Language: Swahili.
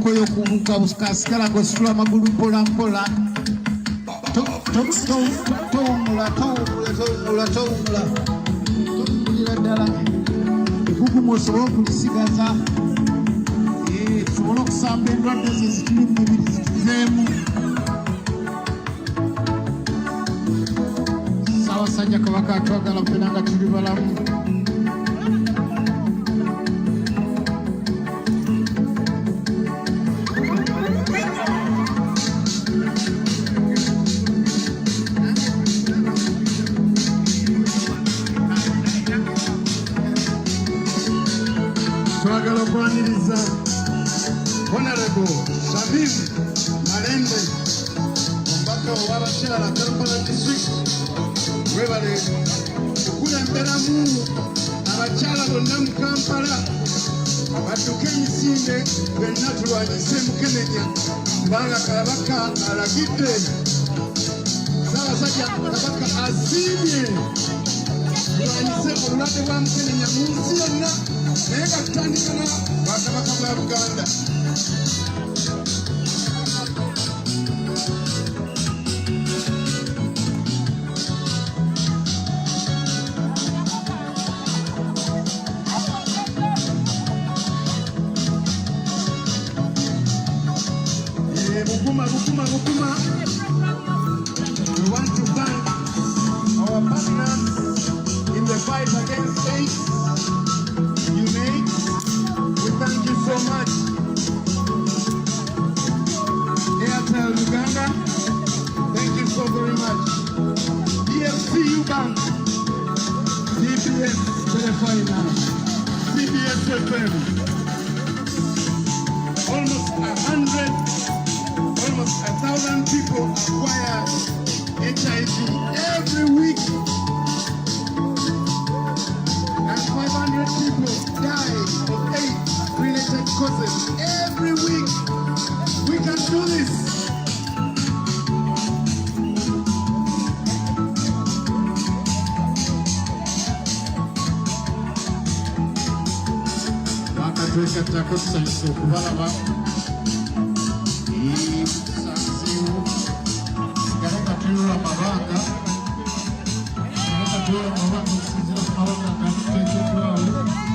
Koyo kuvuka uskasikala gosula magulu mpola mpola tomula ddala ebugumu osobola okulisigaza tusobola okusamba endwadde ze zituli mu mubiri zituveemu. Ssaabasajjakabaka atwagala ffena nga tuli balamu. Twagala okwaniriza Honorable Shabim Malembe omubaka ow'abakyala Kampala District webale okulemberamu abakyala bonna mu Kampala badduke emisinde benna tulwanyise munkenenya kubanga Kabaka alagidde. SsaabasajjaKabaka asiimye tulwanyise obulwadde bwa munkenenya mu nsi yonna naye nga tutandika na Bwakabaka bwa Buganda. Bukuma. We want to thank our partners in the fight against AIDS. We thank you so much. Airtel Uganda, thank you so very much. DFCU Bank, CBS Telephone, CBS FM. Almost 1,000 people acquire HIV every week. And 500 people die of AIDS-related causes every week. We can do this. Wakatweka takosa kubalaba. Sasiu. Gareka tuwa mabanga. Gareka tuwa mabanga. Gareka tuwa mabanga.